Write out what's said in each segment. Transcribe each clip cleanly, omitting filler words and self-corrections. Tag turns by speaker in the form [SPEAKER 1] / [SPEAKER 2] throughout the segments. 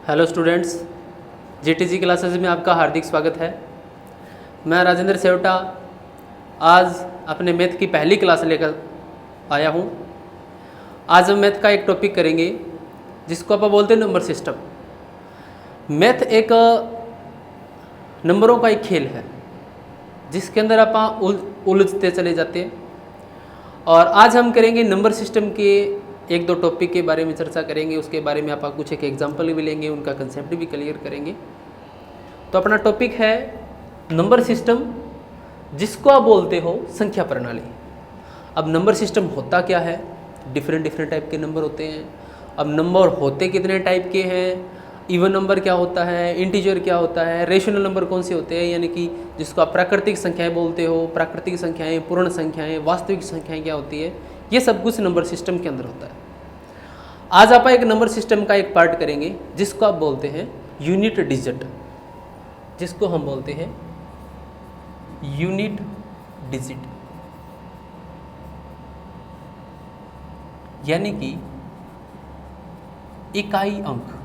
[SPEAKER 1] Hello students, जीटीजी classes में आपका हार्दिक स्वागत है। मैं राजेंद्र सेवटा आज अपने मैथ की पहली क्लास लेकर आया हूँ। आज हम मैथ का एक टॉपिक करेंगे जिसको आप बोलते हैं नंबर सिस्टम। मैथ एक नंबरों का एक खेल है जिसके अंदर आप उलझते चले जाते हैं। और आज हम करेंगे नंबर सिस्टम के एक दो टॉपिक के बारे में चर्चा करेंगे, उसके बारे में आप कुछ एक एग्जाम्पल भी लेंगे, उनका कंसेप्ट भी क्लियर करेंगे। तो अपना टॉपिक है नंबर सिस्टम, जिसको आप बोलते हो संख्या प्रणाली। अब नंबर सिस्टम होता क्या है? डिफरेंट टाइप के नंबर होते हैं। अब नंबर होते कितने टाइप के हैं? इवन नंबर क्या होता है, इंटीजर क्या होता है, रेशनल नंबर कौन से होते हैं, यानी कि जिसको आप प्राकृतिक संख्याएं बोलते हो, प्राकृतिक संख्याएं, पूर्ण संख्याएं, वास्तविक संख्याएं क्या होती है, ये सब कुछ नंबर सिस्टम के अंदर होता है। आज आप एक नंबर सिस्टम का एक पार्ट करेंगे जिसको आप बोलते हैं यूनिट डिजिट, जिसको हम बोलते हैं यूनिट डिजिट, यानी कि इकाई अंक।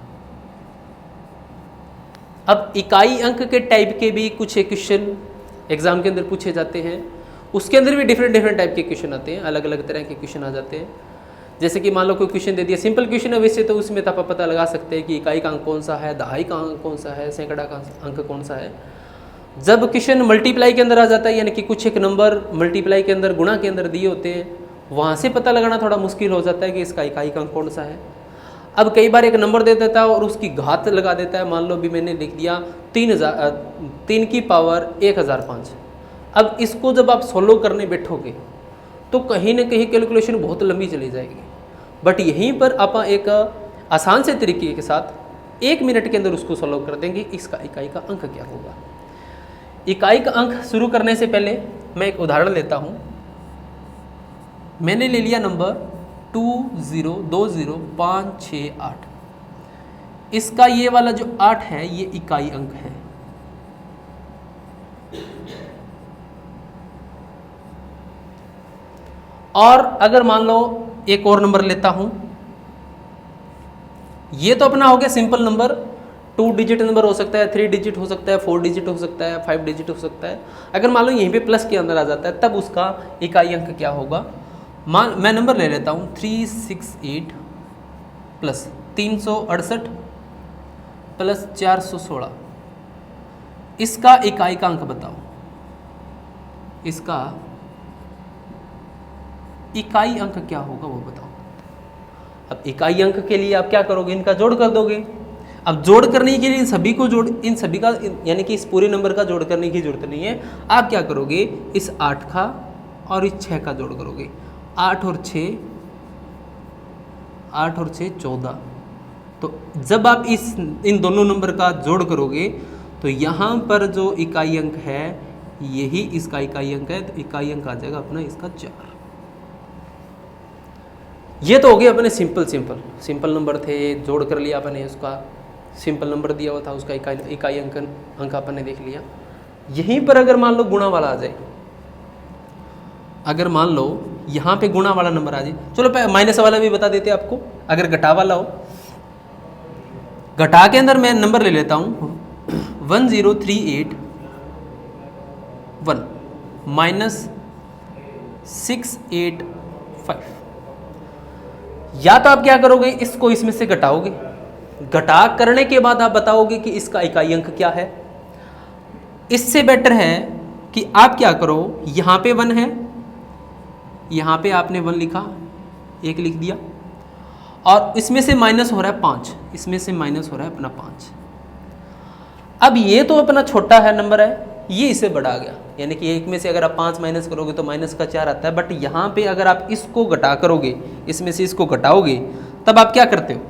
[SPEAKER 1] अब इकाई अंक के टाइप के भी कुछ क्वेश्चन एग्जाम के अंदर पूछे जाते हैं। उसके अंदर भी डिफरेंट टाइप के क्वेश्चन आते हैं, अलग अलग तरह के क्वेश्चन आ जाते हैं। जैसे कि मान लो कोई क्वेश्चन दे दिया, सिंपल क्वेश्चन है वैसे तो उसमें तो आप पता लगा सकते हैं कि इकाई का अंक कौन सा है, दहाई का अंक कौन सा है, सैकड़ा का अंक कौन सा है। जब क्वेश्चन मल्टीप्लाई के अंदर आ जाता है, यानी कि कुछ एक नंबर मल्टीप्लाई के अंदर, गुणा के अंदर दिए होते हैं, वहाँ से पता लगाना थोड़ा मुश्किल हो जाता है कि इसका इकाई का अंक कौन सा है। अब कई बार एक नंबर दे देता है और उसकी घात लगा देता है। मान लो भी मैंने लिख दिया 3 की पावर 1005। अब इसको जब आप सोल्व करने बैठोगे तो कहीं ना कहीं कैलकुलेशन बहुत लंबी चली जाएगी। बट यहीं पर आप एक आसान से तरीके के साथ 1 मिनट के अंदर उसको सोल्व कर देंगे। इसका इकाई का अंक क्या होगा? इकाई का अंक शुरू करने से पहले मैं एक उदाहरण लेता हूँ। मैंने ले लिया नंबर 2020568। इसका ये वाला जो 8 है ये इकाई अंक है। और अगर मान लो एक और नंबर लेता हूं, ये तो अपना हो गया सिंपल नंबर। 2 डिजिट नंबर हो सकता है, 3 डिजिट हो सकता है, 4 डिजिट हो सकता है, 5 डिजिट हो सकता है। अगर मान लो यहीं पे प्लस के अंदर आ जाता है तब उसका इकाई अंक क्या होगा? मैं नंबर ले लेता हूं 368 प्लस 368 प्लस 416। इसका इकाई का अंक बताओ। इसका इकाई अंक क्या होगा वो बताओ। अब इकाई अंक के लिए आप क्या करोगे? इनका जोड़ कर दोगे। अब जोड़ करने के लिए इन सभी का यानी कि इस पूरे नंबर का जोड़ करने की जरूरत नहीं है। आप क्या करोगे? इस 8 का और इस 6 का जोड़ करोगे। 8 और 6 14। तो जब आप इन दोनों नंबर का जोड़ करोगे तो यहाँ पर जो इकाई अंक है यही इसका इकाई अंक है। तो इकाई अंक आ जाएगा अपना इसका 4। ये तो हो गए अपने सिंपल नंबर थे, जोड़ कर लिया अपने, उसका सिंपल नंबर दिया हुआ था, उसका इकाई अंक अपन ने देख लिया। यहीं पर अगर मान लो गुणा वाला आ जाए, अगर मान लो यहाँ पे गुणा वाला नंबर आ जाए, चलो माइनस वाला भी बता देते आपको। अगर घटा वाला हो, घटा के अंदर मैं नंबर ले लेता हूँ 10381 माइनस 685। या तो आप क्या करोगे? इसको इसमें से घटाओगे। घटा करने के बाद आप बताओगे कि इसका इकाई अंक क्या है। इससे बेटर है कि आप क्या करो, यहां पे 1 है, यहां पे आपने 1 लिखा, 1 लिख दिया, और इसमें से माइनस हो रहा है 5, इसमें से माइनस हो रहा है अपना 5। अब ये तो अपना छोटा है नंबर है, ये इससे बड़ा आ गया, यानी कि 1 में से अगर आप 5 माइनस करोगे तो माइनस का 4 आता है। बट यहाँ पे अगर आप इसको घटा करोगे, इसमें से इसको घटाओगे, तब आप क्या करते हो?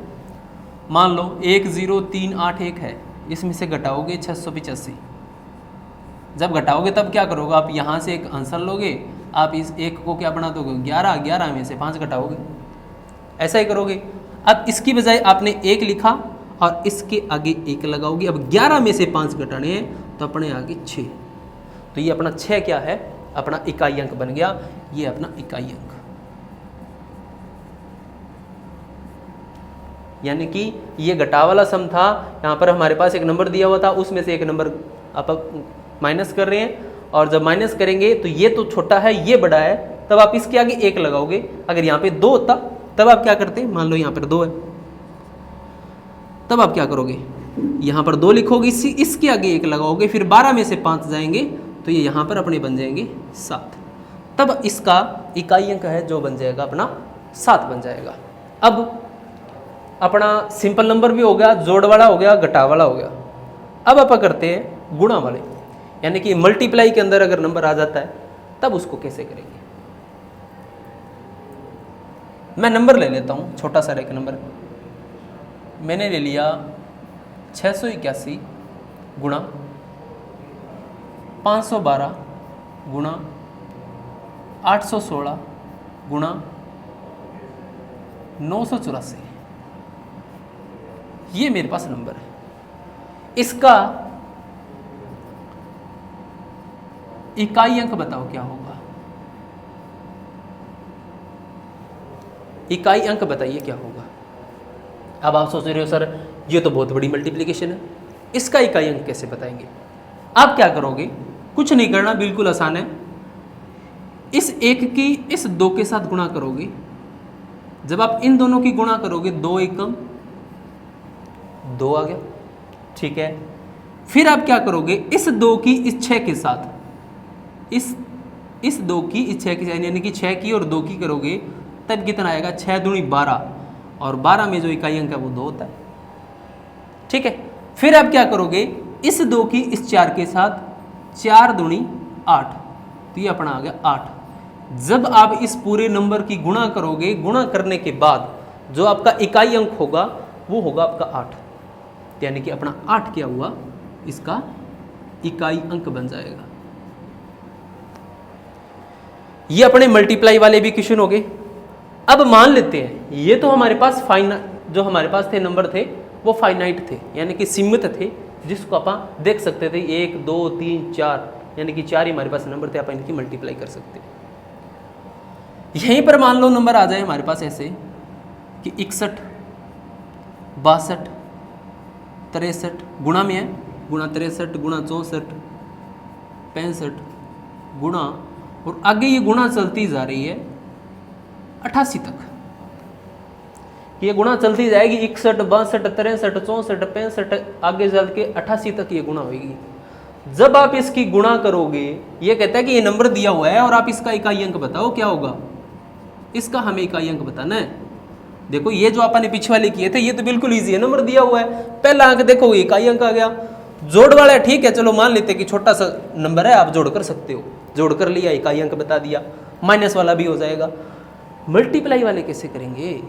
[SPEAKER 1] मान लो 10381 है, इसमें से घटाओगे 685। जब घटाओगे तब क्या करोगे? आप यहाँ से एक आंसर लोगे, आप इस 1 को क्या बना दोगे? 11 में से 5 घटाओगे, ऐसा ही करोगे। अब इसकी बजाय आपने 1 लिखा और इसके आगे 1 लगाओगे। अब 11 में से 5 घटाने हैं तो अपने आगे 6। तो ये अपना 6 क्या है? अपना इकाई अंक बन गया। ये अपना इकाई अंक। यानी कि ये घटा वाला सम था, यहाँ पर हमारे पास एक नंबर दिया हुआ था, उसमें से एक नंबर आप माइनस कर रहे हैं, और जब माइनस करेंगे तो ये तो छोटा है ये बड़ा है, तब आप इसके आगे 1 लगाओगे। अगर यहाँ पे 2 होता तब आप क्या करते, मान लो यहाँ पर 2 है, तब आप क्या करोगे, यहाँ पर 2 लिखोगे, इसके आगे 1 लगाओगे, फिर 12 में से 5 जाएंगे तो ये यहाँ पर अपने बन जाएंगे 7, तब इसका इकाई अंक है जो बन जाएगा अपना 7 बन जाएगा। अब अपना सिंपल नंबर भी हो गया, जोड़ वाला हो गया, घटा वाला हो गया। अब आप करते हैं गुणा वाले, यानी कि मल्टीप्लाई के अंदर अगर नंबर आ जाता है तब उसको कैसे करेंगे। मैं नंबर ले लेता हूँ, छोटा सा एक नंबर मैंने ले लिया 681 गुणा 512 गुणा 816 गुणा 984, ये मेरे पास नंबर है। इसका इकाई अंक बताओ क्या होगा, इकाई अंक बताइए क्या होगा। अब आप सोच रहे हो सर ये तो बहुत बड़ी मल्टीप्लिकेशन है, इसका इकाई अंक कैसे बताएंगे। आप क्या करोगे, कुछ नहीं करना, बिल्कुल आसान है। इस 1 की इस 2 के साथ गुणा करोगे, जब आप इन दोनों की गुणा करोगे 2 एकम 2 आ गया, ठीक है। फिर आप क्या करोगे, इस 2 की इस 6 के साथ, इस 2 की इस 6 के साथ, यानी कि 6 की और 2 की करोगे तब कितना आएगा, 6 दूनी 12, और 12 में जो इकाई अंक है वो 2 होता है, ठीक है। फिर आप क्या करोगे, इस 2 की इस 4 के साथ 4 दूनी 8, तो ये अपना आ गया 8। जब आप इस पूरे नंबर की गुणा करोगे, गुणा करने के बाद जो आपका इकाई अंक होगा वो होगा आपका 8, यानी कि अपना 8 क्या हुआ, इसका इकाई अंक बन जाएगा। ये अपने मल्टीप्लाई वाले भी क्वेश्चन हो गए। अब मान लेते हैं ये तो हमारे पास जो हमारे पास थे नंबर थे वो फाइनाइट थे, यानी कि सीमित थे, जिसको आप देख सकते थे 1 2 3 4, यानी कि 4 ही हमारे पास नंबर थे, आप इनकी मल्टीप्लाई कर सकते हैं। यहीं पर मान लो नंबर आ जाए हमारे पास ऐसे कि 61 62 63, गुणा में है, गुणा 63 गुणा 64 65 गुणा, और आगे ये गुणा चलती जा रही है 88 तक, ये गुणा चलती जाएगी 61 62 63 64 65, आगे चल के 88 तक ये गुणा होगी। जब आप इसकी गुणा करोगे, ये कहता है कि ये नंबर दिया हुआ है और आप इसका इकाई अंक बताओ क्या होगा, इसका हमें इकाई अंक बताना है। देखो ये जो आपने पीछे वाले किए थे ये तो बिल्कुल इजी है, नंबर दिया हुआ है, पहला अंक देखो इकाई अंक आ गया। जोड़ वाला है, ठीक है, चलो मान लेते हैं कि छोटा सा नंबर है, आप जोड़ कर सकते हो, जोड़ कर लिया, इकाई अंक बता दिया, माइनस वाला भी हो जाएगा। मल्टीप्लाई वाले कैसे करेंगे,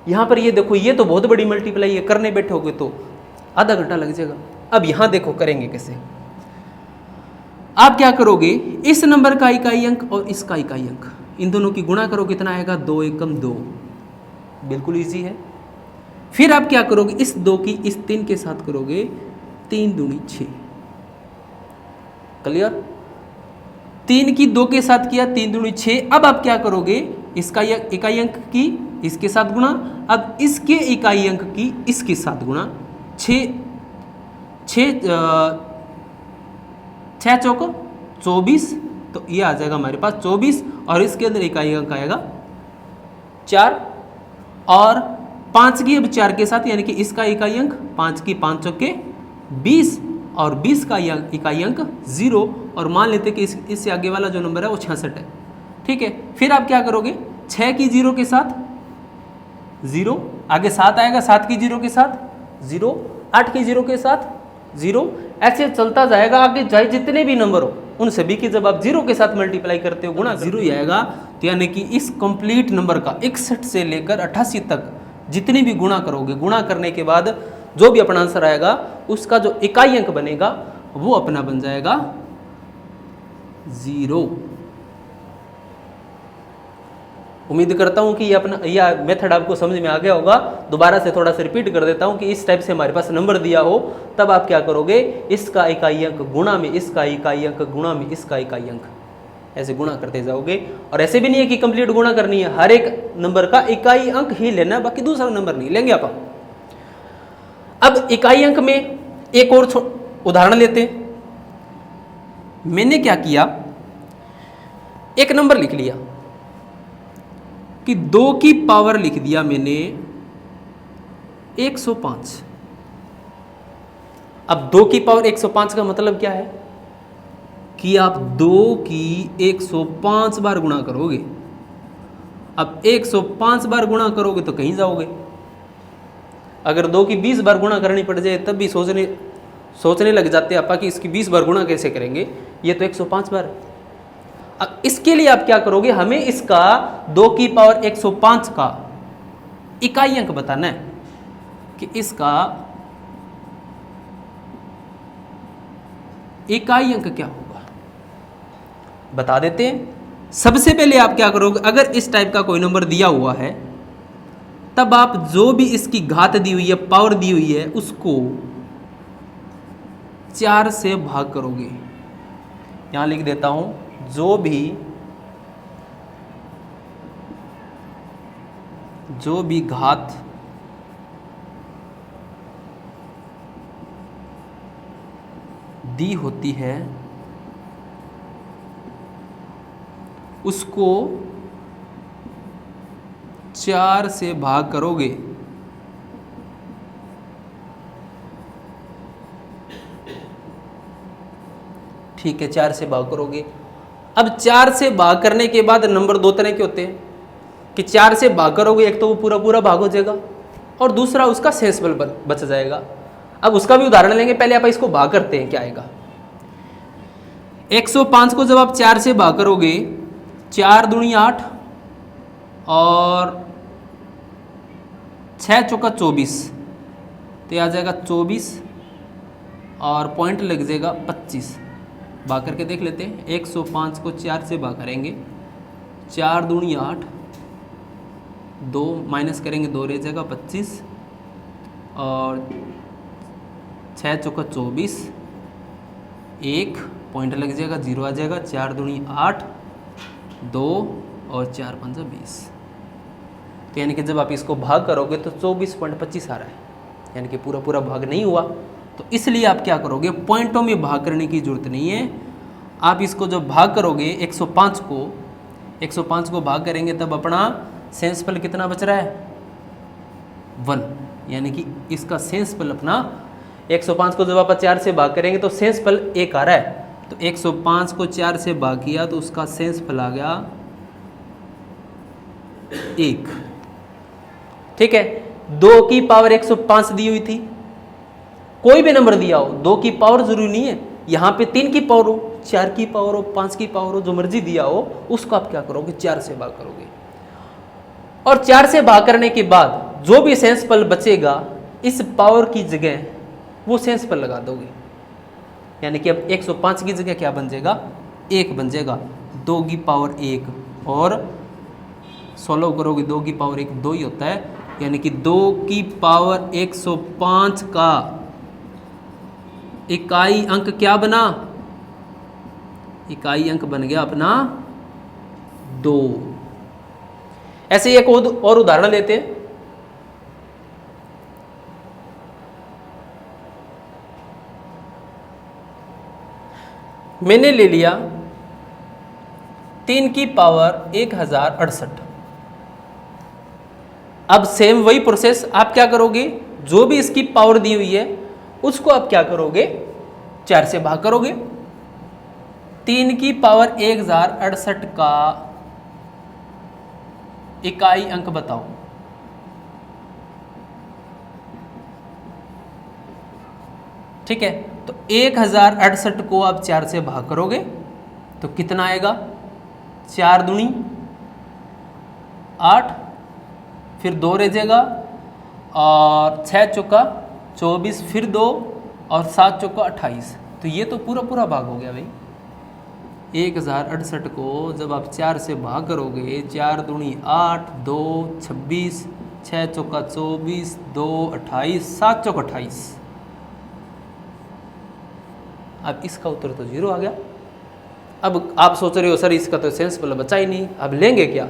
[SPEAKER 1] यहाँ पर ये देखो ये तो बहुत बड़ी मल्टीप्लाई है, करने बैठोगे तो आधा घंटा लग जाएगा। अब यहाँ देखो करेंगे कैसे, आप क्या करोगे, इस नंबर का इकाई अंक और इसका इकाई अंक, इन दोनों की गुणा करो, कितना आएगा 2 एकम 2, बिल्कुल इजी है। फिर आप क्या करोगे, इस 2 की इस 3 के साथ करोगे, 3 दूनी 6, क्लियर। 3 की 2 के साथ किया, 3 दूनी 6। अब आप क्या करोगे, इसका इकाई अंक की इसके साथ गुणा, अब इसके इकाई अंक की इसके साथ गुणा, 6 चौको 24, तो ये आ जाएगा हमारे पास 24, और इसके अंदर इकाई अंक आएगा 4, और 5 की अब 4 के साथ, यानी कि इसका इकाई अंक 5 की 5 चौके 20, और 20 का इकाई अंक 0, और मान लेते कि इससे आगे वाला जो नंबर है वो 66 है, ठीक है। फिर आप क्या करोगे, 6 की 0 के साथ 0, आगे 7 आएगा, 7 की 0 के साथ 0, 8 की 0 के साथ 0, ऐसे चलता जाएगा। आगे चाहे जितने भी नंबर हो उन सभी की जब आप 0 के साथ मल्टीप्लाई करते हो, गुणा 0 ही आएगा। तो यानी कि इस कंप्लीट नंबर का 61 से लेकर 88 तक जितनी भी गुणा करोगे, गुणा करने के बाद जो भी अपना आंसर आएगा उसका जो इकाई अंक बनेगा वो अपना बन जाएगा 0। उम्मीद करता हूं कि यह मेथड आपको समझ में आ गया होगा। दोबारा से थोड़ा सा रिपीट कर देता हूं कि इस टाइप से हमारे पास नंबर दिया हो तब आप क्या करोगे, इसका इकाई अंक गुणा में इसका इकाई अंक गुणा में इसका इकाई अंक, ऐसे गुणा करते जाओगे। और ऐसे भी नहीं है कि कंप्लीट गुणा करनी है, हर एक नंबर का इकाई अंक ही लेना, बाकी दूसरा नंबर नहीं लेंगे आप। अब इकाई अंक में एक और उदाहरण लेते हैं। मैंने क्या किया, एक नंबर लिख लिया कि 2 की पावर लिख दिया मैंने 105। अब 2 की पावर 105 का मतलब क्या है कि आप 2 की 105 बार गुणा करोगे। अब 105 बार गुणा करोगे तो कहीं जाओगे। अगर 2 की 20 बार गुणा करनी पड़ जाए तब भी सोचने लग जाते हैं आपा कि इसकी 20 बार गुणा कैसे करेंगे, ये तो 105 बार है। अब इसके लिए आप क्या करोगे, हमें इसका 2 की पावर 105 का इकाई अंक बताना है कि इसका इकाई अंक क्या होगा, बता देते हैं। सबसे पहले आप क्या करोगे, अगर इस टाइप का कोई नंबर दिया हुआ है तब आप जो भी इसकी घात दी हुई है, पावर दी हुई है, उसको 4 से भाग करोगे। यहां लिख देता हूं, जो भी घात दी होती है उसको 4 से भाग करोगे। ठीक है, 4 से भाग करोगे। अब 4 से भाग करने के बाद नंबर 2 तरह के होते हैं कि 4 से भाग करोगे, एक तो वो पूरा पूरा भाग हो जाएगा और दूसरा उसका शेष बल बच जाएगा। अब उसका भी उदाहरण लेंगे, पहले आप इसको भाग करते हैं, क्या आएगा। 105 को जब आप 4 से भाग करोगे, 4 दूनी 8 और 6 चौका 24, तो ये आ जाएगा 24 और पॉइंट लग जाएगा 25। भाग करके देख लेते हैं। 105 को 4 से भाग करेंगे, 4 दूनी 8, 2 माइनस करेंगे 2 रह जाएगा 25 और 6 चौका 24, 1 पॉइंट लग जाएगा, 0 आ जाएगा। 4 दूनी 8, 2 और 4 पंजा 20। तो यानी कि जब आप इसको भाग करोगे तो 24.25 आ रहा है, यानी कि पूरा पूरा भाग नहीं हुआ। तो इसलिए आप क्या करोगे, पॉइंटों में भाग करने की जरूरत नहीं है। आप इसको जब भाग करोगे 105 को भाग करेंगे तब अपना शेषफल कितना बच रहा है, 1। यानी कि इसका शेषफल अपना 105 को जब आप 4 से भाग करेंगे तो शेषफल 1 आ रहा है। तो 105 को 4 से भाग किया तो उसका शेषफल आ गया 1। ठीक है, 2 की पावर 105 दी हुई थी। कोई भी नंबर दिया हो, 2 की पावर जरूरी नहीं है, यहाँ पे 3 की पावर हो, 4 की पावर हो, 5 की पावर हो, जो मर्जी दिया हो, उसको आप क्या करोगे, 4 से भाग करोगे। और 4 से भाग करने के बाद जो भी शेषफल बचेगा इस पावर की जगह वो शेषफल लगा दोगे। यानी कि अब 105 की जगह क्या बन जाएगा, 1 बन जाएगा। 2 की पावर 1 और 16 करोगे, 2 की पावर 1 2 ही होता है। यानी कि 2 की पावर 105 का इकाई अंक क्या बना, इकाई अंक बन गया अपना 2। ऐसे एक और उदाहरण लेते हैं। मैंने ले लिया 3 की पावर 1068। अब सेम वही प्रोसेस आप क्या करोगे, जो भी इसकी पावर दी हुई है उसको आप क्या करोगे, 4 से भाग करोगे। 3 की पावर 1068 का इकाई अंक बताओ। ठीक है, तो 1068 को आप 4 से भाग करोगे तो कितना आएगा, 4 दूनी 8, फिर 2 रह जाएगा और 6 चौका 24, फिर 2 और 7 चौका 28। तो ये तो पूरा पूरा भाग हो गया भाई। 1068 को जब आप 4 से भाग करोगे, 4 दूनी 8, 2 26, 6 चौका 24, 2 28, 7 चौका 28। अब इसका उत्तर तो 0 आ गया। अब आप सोच रहे हो सर इसका तो शेषफल बचा ही नहीं, अब लेंगे क्या।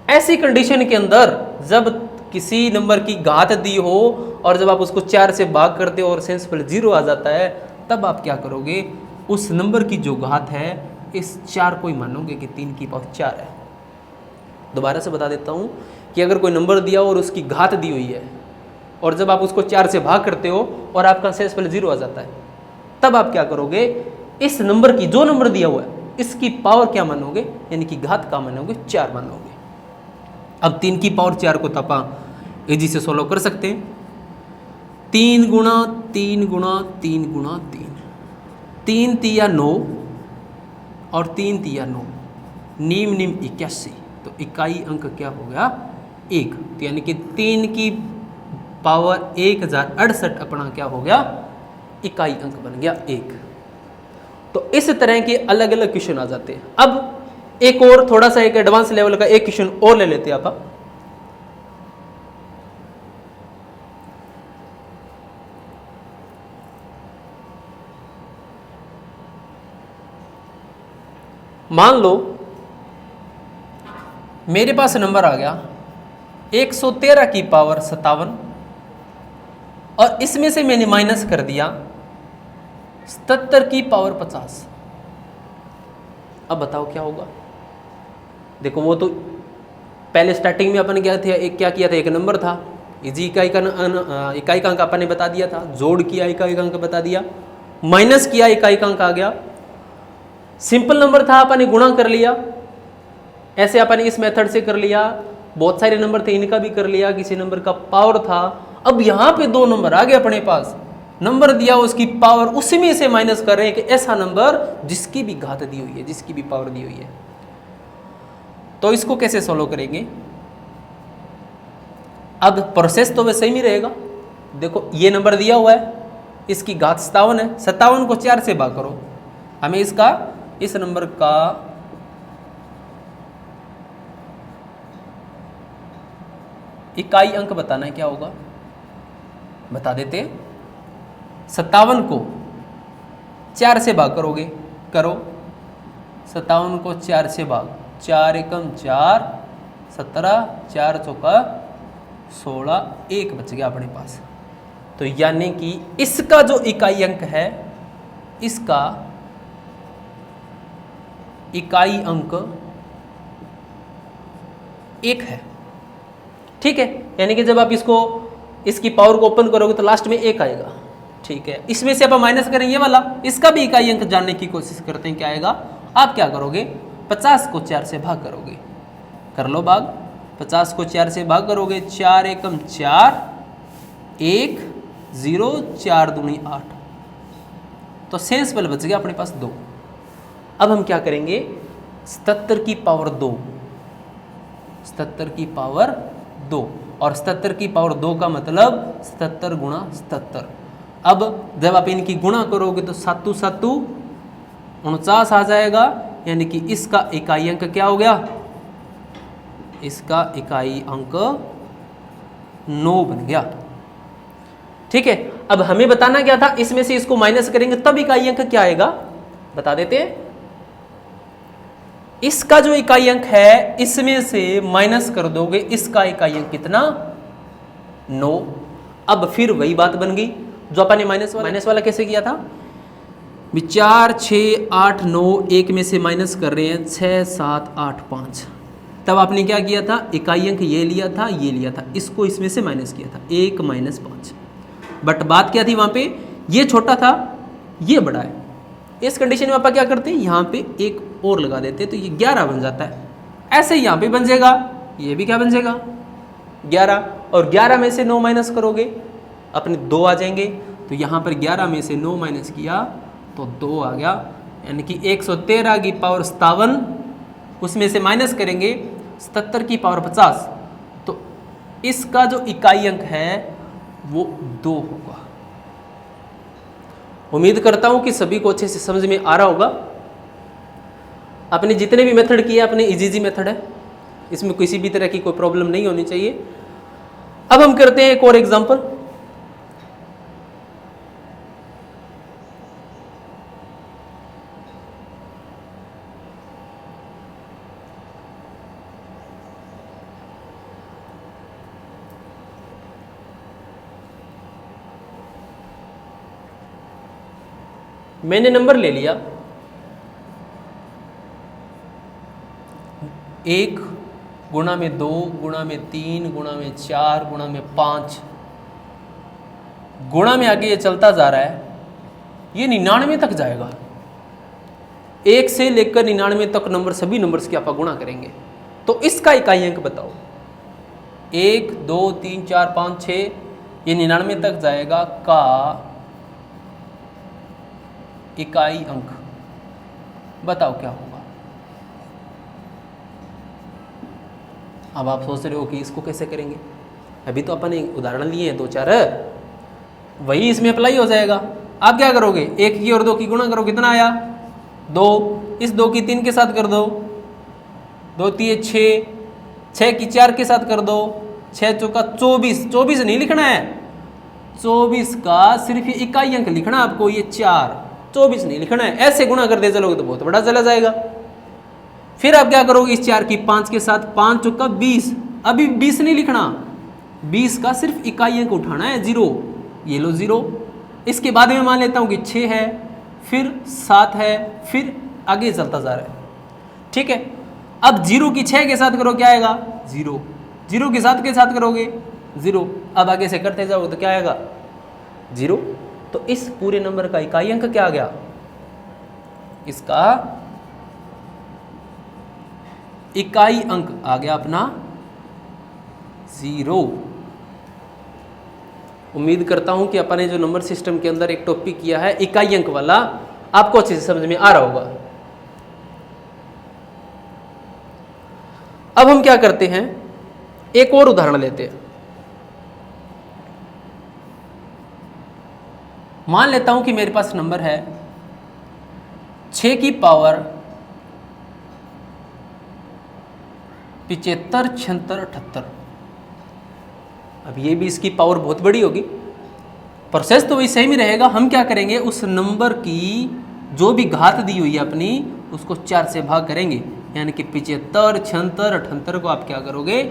[SPEAKER 1] ऐसी कंडीशन के अंदर जब किसी नंबर की घात दी हो और जब आप उसको 4 से भाग करते हो और सेंसिबल 0 आ जाता है, तब आप क्या करोगे, उस नंबर की जो घात है इस 4 को ही मानोगे कि 3 की पावर 4 है। दोबारा से बता देता हूँ कि अगर कोई नंबर दिया हो और उसकी घात दी हुई है और जब आप उसको 4 से भाग करते हो और आपका सेंसिबल 0 आ जाता है, तब आप क्या करोगे, इस नंबर की, जो नंबर दिया हुआ है इसकी पावर क्या मानोगे, यानी कि घात का मानोगे, 4 मानोगे। अब 3 की पावर 4 को तो आप इजी से सोल्व कर सकते हैं। 3 गुणा 3 गुणा 3 गुणा 3, 3 तिया 9 और 3 तिया 9, नीम नीम 81, तो इकाई अंक क्या हो गया, 1। तो यानी कि 3 की पावर 1068 अपना क्या हो गया, इकाई अंक बन गया 1। तो इस तरह के अलग अलग क्वेश्चन आ जाते हैं। अब एक और थोड़ा सा एक एडवांस लेवल का एक क्वेश्चन और ले लेते हैं आप। मान लो मेरे पास नंबर आ गया 113 की पावर 57 और इसमें से मैंने माइनस कर दिया 77 की पावर 50। अब बताओ क्या होगा। देखो वो तो पहले स्टार्टिंग में अपन क्या किया था, एक नंबर था, इजी इकाई का अंक अपन ने बता दिया था, जोड़ किया इकाई का अंक बता दिया, माइनस किया इकाई का अंक आ गया, सिंपल नंबर था अपन ने गुणा कर लिया, ऐसे अपन ने इस मेथड से कर लिया, बहुत सारे नंबर थे इनका भी कर लिया, किसी नंबर का पावर था। अब यहां पे 2 नंबर आ गए अपने पास, नंबर दिया उसकी पावर उसी से माइनस कर रहे हैं कि ऐसा नंबर जिसकी भी घात दी हुई है, जिसकी भी पावर दी हुई है। तो इसको कैसे सॉल्व करेंगे। अब प्रोसेस तो वैसे ही रहेगा। देखो ये नंबर दिया हुआ है, इसकी घात 57 है, 57 को 4 से भाग करो, हमें इसका, इस नंबर का इकाई अंक बताना है, क्या होगा बता देते। 57 को 4 से भाग करोगे, करो 57 को 4 से भाग, 4 एकम 4, 17, 4 चौका 16, 1 बच गया अपने पास। तो यानी कि इसका जो इकाई अंक है, इसका इकाई अंक 1 है। ठीक है, यानी कि जब आप इसकी पावर को ओपन करोगे तो लास्ट में 1 आएगा। ठीक है, इसमें से आप माइनस करेंगे ये वाला, इसका भी इकाई अंक जानने की कोशिश करते हैं क्या आएगा। आप क्या करोगे, 50 को 4 से भाग करोगे, कर लो भाग, 50 को 4 से भाग करोगे, 4 एकम 4, 1 0, 4 दूनी 8, तो सेंसिबल बच गया अपने पास 2। अब हम क्या करेंगे, 77 की पावर 2, 77 की पावर 2, और 77 की पावर 2 का मतलब 77 गुणा 77। अब जब आप इनकी गुणा करोगे तो 7 7 49 आ जाएगा, यानी कि इसका इकाई अंक क्या हो गया, इसका इकाई अंक 9 बन गया। ठीक है, अब हमें बताना क्या था, इसमें से इसको माइनस करेंगे तब इकाई अंक क्या आएगा, बता देते हैं। इसका जो इकाई अंक है इसमें से माइनस कर दोगे, इसका इकाई अंक कितना, 9। अब फिर वही बात बन गई जो अपन ने माइनस वाला कैसे किया था, 4 6 8 9, 1 में से माइनस कर रहे हैं 6 7 8 5। तब आपने क्या किया था, इकाई अंक ये लिया था, ये लिया था, इसको इसमें से माइनस किया था, 1 माइनस 5। बट बात क्या थी वहां पे, ये छोटा था ये बड़ा है, इस कंडीशन में आप क्या करते हैं, यहाँ पे 1 और लगा देते हैं तो ये 11 बन जाता है। ऐसे ही यहाँ पे बन जाएगा, ये भी क्या बन जाएगा 11, और 11 में से 9 माइनस करोगे अपने 2 आ जाएंगे, तो यहाँ पर 11 में से 9 माइनस किया तो 2 आ गया, यानी कि 113 की पावर 57, उसमें से माइनस करेंगे 77 की पावर 50, तो इसका जो इकाई अंक है वो 2 होगा। उम्मीद करता हूं कि सभी को अच्छे से समझ में आ रहा होगा। आपने जितने भी मेथड किए अपने इजी मेथड है, इसमें किसी भी तरह की कोई प्रॉब्लम नहीं होनी चाहिए। अब हम करते हैं एक और एग्जांपल। मैंने नंबर ले लिया 1 गुणा में 2 गुणा में 3 गुणा में 4 गुणा में 5 गुणा में आगे ये चलता जा रहा है, ये 99 तक जाएगा। 1 से लेकर 99 तक नंबर, सभी नंबर्स की आप गुणा करेंगे तो इसका इकाई अंक बताओ। 1 2 3 4 5 6 ये 99 तक जाएगा का इकाई अंक बताओ क्या होगा। अब आप सोच रहे हो कि इसको कैसे करेंगे, अभी तो अपन उदाहरण लिए हैं 2-4, वही इसमें अप्लाई हो जाएगा। आप क्या करोगे, 1 की और 2 की गुणा करो, कितना आया 2, इस 2 की 3 के साथ कर दो, 2 3 6, 6 की 4 के साथ कर दो, 6 चौका 24, 24 नहीं लिखना है, 24 का सिर्फ ये इकाई अंक लिखना है आपको, ये 4, 24 नहीं लिखना है। ऐसे गुणा करते चलोगे तो बहुत बड़ा चला जाएगा। फिर आप क्या करोगे, इस 4 की 5 के साथ, 5 चौका 20, अभी 20 नहीं लिखना, 20 का सिर्फ इकाई अंक उठाना है 0, ये लो 0। इसके बाद में मान लेता हूँ कि 6 है, फिर 7 है, फिर आगे चलता जा रहा है, ठीक है। अब 0 की 6 के साथ करो, क्या आएगा 0, 0 की 7 के साथ करोगे 0, अब आगे से करते जाओगे तो क्या आएगा 0। तो इस पूरे नंबर का इकाई अंक क्या आ गया, इसका इकाई अंक आ गया अपना 0। उम्मीद करता हूं कि अपन ने जो नंबर सिस्टम के अंदर एक टॉपिक किया है इकाई अंक वाला, आपको अच्छे से समझ में आ रहा होगा। अब हम क्या करते हैं, एक और उदाहरण लेते हैं। मान लेता हूं कि मेरे पास नंबर है 6 की पावर 75 76 78। अब ये भी इसकी पावर बहुत बड़ी होगी, प्रोसेस तो वही सेम ही रहेगा। हम क्या करेंगे, उस नंबर की जो भी घात दी हुई है अपनी, उसको 4 से भाग करेंगे, यानी कि 75 76 78 को आप क्या करोगे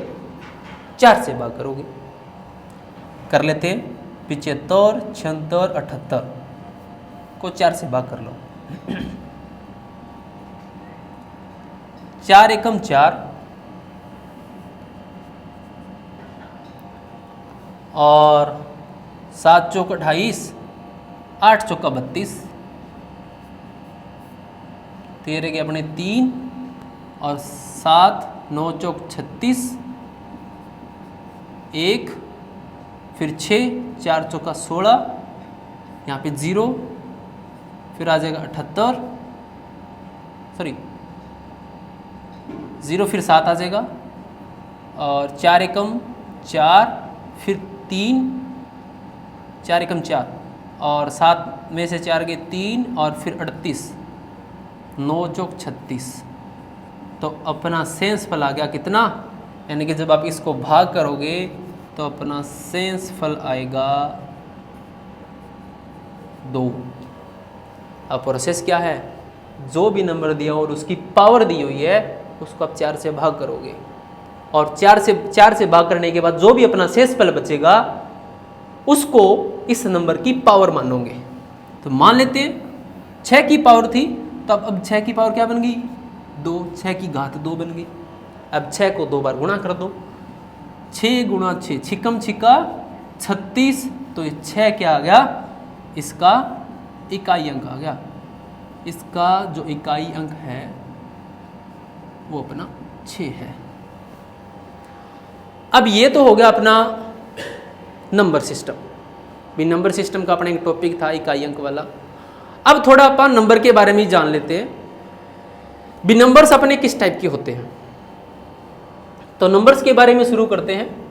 [SPEAKER 1] 4 से भाग करोगे। कर लेते हैं, 75 76 78 को 4 से भाग कर लो। 4 एकम 4 और 7 चौक 28, 8 चौका 32, 13 के अपने 3 और 7 9 चौक 36, 1 फिर 6 4 चौका 16, यहाँ पे 0, फिर आ जाएगा 78, सॉरी 0 फिर 7 आ जाएगा, और 4 एकम 4 फिर 3 4 एकम 4 और 7 में से 4 के 3 और फिर 38, 9 चौक 36। तो अपना सेंस फल आ गया कितना, यानी कि जब आप इसको भाग करोगे तो अपना सेंस फल आएगा 2। अब प्रोसेस क्या है, जो भी नंबर दिया और उसकी पावर दी हुई है उसको आप 4 से भाग करोगे, और 4 से भाग करने के बाद जो भी अपना शेष फल बचेगा उसको इस नंबर की पावर मानोगे। तो मान लेते हैं 6 की पावर थी, तो अब 6 की पावर क्या बन गई 2, 6 की घात 2 बन गई। अब 6 को 2 बार गुणा कर दो, 6 गुणा 6 छिकम छिका 36, तो ये 6 क्या आ गया, इसका इकाई अंक आ गया। इसका जो इकाई अंक है वो अपना 6 है। अब ये तो हो गया अपना नंबर सिस्टम, भी नंबर सिस्टम का अपना एक टॉपिक था इकाई अंक वाला। अब थोड़ा अपन नंबर के बारे में जान लेते हैं, भी नंबर्स अपने किस टाइप के होते हैं। तो नंबर्स के बारे में शुरू करते हैं।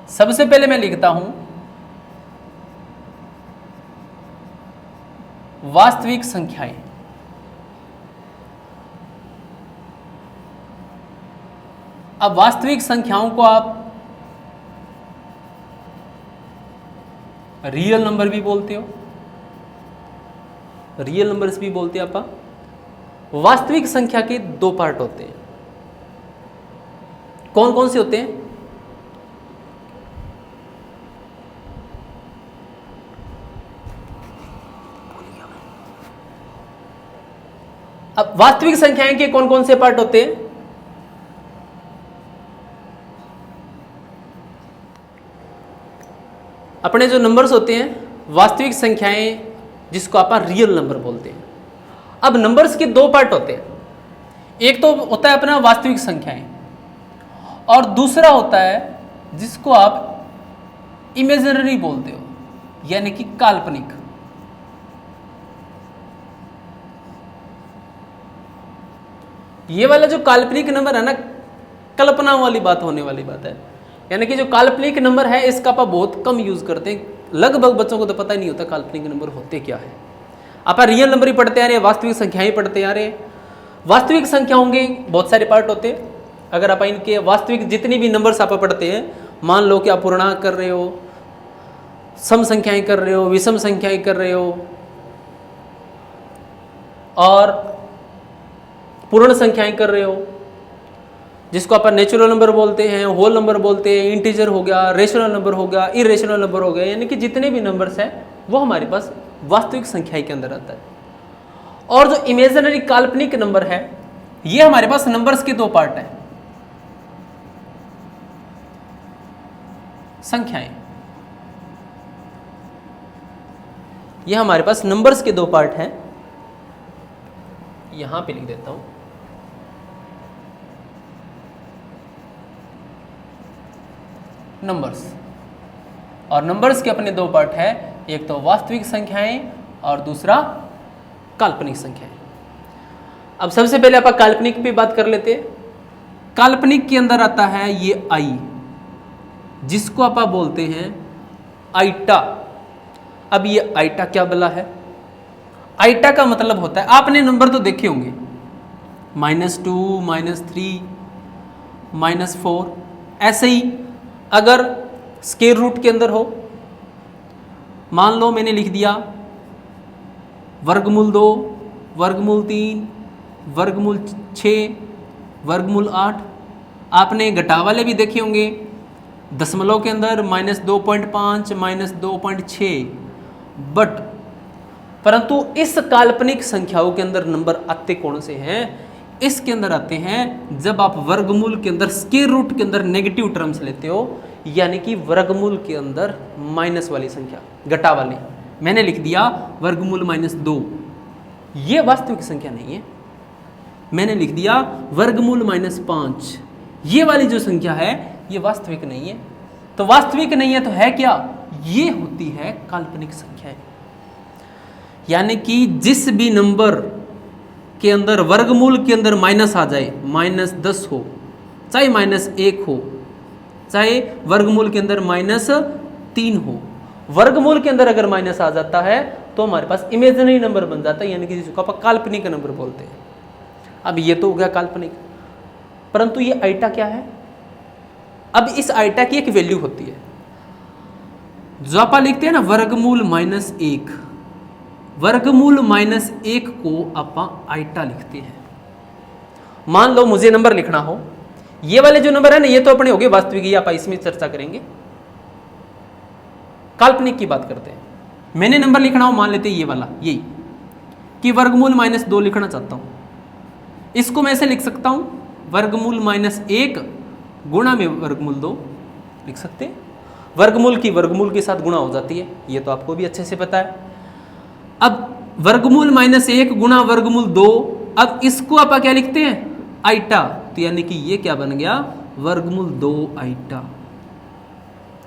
[SPEAKER 1] सबसे पहले मैं लिखता हूं वास्तविक संख्याएं। अब वास्तविक संख्याओं को आप रियल नंबर भी बोलते हो, रियल नंबर्स भी बोलते हैं आप। वास्तविक संख्या के दो पार्ट होते हैं, कौन कौन से होते हैं? अब वास्तविक संख्याएं के कौन कौन से पार्ट होते हैं? अपने जो नंबर्स होते हैं वास्तविक संख्याएं, जिसको आप रियल नंबर बोलते हैं। अब नंबर्स के दो पार्ट होते हैं, एक तो होता है अपना वास्तविक संख्याएं और दूसरा होता है जिसको आप इमेजिनरी बोलते हो, यानी कि काल्पनिक। ये वाला जो काल्पनिक नंबर है ना, कल्पना वाली बात होने वाली बात है, यानी कि जो काल्पनिक नंबर है इसका आप बहुत कम यूज करते हैं। लगभग बच्चों को तो पता ही नहीं होता काल्पनिक नंबर होते क्या है। आप रियल नंबर ही पढ़ते आ रहे हैं, वास्तविक संख्याएं पढ़ते आ रहे हैं। वास्तविक संख्याओं के बहुत सारे पार्ट होते हैं। अगर आप इनके वास्तविक जितनी भी नंबर्स आप पढ़ते हैं, मान लो कि आप पूर्णांक कर रहे हो, सम संख्याएं कर रहे हो, विषम संख्याएं कर रहे हो और पूर्ण संख्याएं कर रहे हो, जिसको आप नेचुरल नंबर बोलते हैं, होल नंबर बोलते हैं, इंटीजर हो गया, रेशनल नंबर हो गया, इरेशनल नंबर हो गया, यानी कि जितने भी नंबर्स हैं वो हमारे पास वास्तविक संख्याएं के अंदर आता है। और जो इमेजिनरी काल्पनिक नंबर है, ये हमारे पास नंबर्स के दो पार्ट हैं, संख्याएं। ये हमारे पास नंबर्स के दो पार्ट हैं, यहां पे लिख देता हूं। नंबर्स, और नंबर्स के अपने दो पार्ट है, एक तो वास्तविक संख्याएं और दूसरा काल्पनिक संख्याएं। अब सबसे पहले आप काल्पनिक पे बात कर लेते हैं। काल्पनिक के अंदर आता है ये आई, जिसको आप बोलते हैं आइटा। अब ये आइटा क्या बला है? आइटा का मतलब होता है, आपने नंबर तो देखे होंगे, -2, -3, -4, ऐसे ही अगर स्क्वायर रूट के अंदर हो, मान लो मैंने लिख दिया वर्गमूल 2, वर्गमूल 3, वर्गमूल 6, वर्गमूल 8। आपने घटा वाले भी देखे होंगे, दशमलव के अंदर -2.5, -2.6। बट परंतु इस काल्पनिक संख्याओं के अंदर नंबर आते कौन से हैं? इसके अंदर आते हैं जब आप वर्गमूल के अंदर स्क्वायर रूट के अंदर नेगेटिव टर्म्स लेते हो, यानी कि वर्गमूल के अंदर माइनस वाली संख्या, घटा वाली। मैंने लिख दिया वर्गमूल -2, ये वास्तविक संख्या नहीं है। मैंने लिख दिया वर्गमूल -5, ये वाली जो संख्या है ये वास्तविक नहीं है। तो वास्तविक नहीं है तो है क्या? ये होती है काल्पनिक संख्याएं। यानी कि जिस भी नंबर के अंदर वर्गमूल के अंदर माइनस आ जाए, -10 हो, चाहे -1 हो, चाहे वर्गमूल के अंदर -3 हो, वर्गमूल के अंदर अगर माइनस आ जाता है तो हमारे पास इमेजिनरी नंबर बन जाता है, यानी कि जिसको आप काल्पनिक नंबर बोलते हैं। अब ये तो हो गया काल्पनिक, परंतु ये आइटा क्या है? अब इस आइटा की एक वैल्यू होती है, जो आप लिखते हैं ना वर्गमूल -1, वर्गमूल -1 को आप आइटा लिखते हैं। मान लो मुझे नंबर लिखना हो, ये वाले जो नंबर है ना, ये तो अपने हो गए वास्तविक, ये आप इसमें चर्चा करेंगे। काल्पनिक की बात करते हैं। मैंने नंबर लिखना हो, मान लेते हैं ये वाला, यही कि वर्गमूल -2 लिखना चाहता हूं। इसको मैं ऐसे लिख सकता हूं, वर्गमूल -1 गुणा में वर्गमूल 2 लिख सकते हैं। वर्गमूल की वर्गमूल के साथ गुणा हो जाती है, ये तो आपको भी अच्छे से पता है। अब वर्गमूल -1 गुणा वर्गमूल 2, अब इसको आप क्या लिखते हैं? आइटा। तो यानी कि ये क्या बन गया? वर्गमूल 2 आइटा।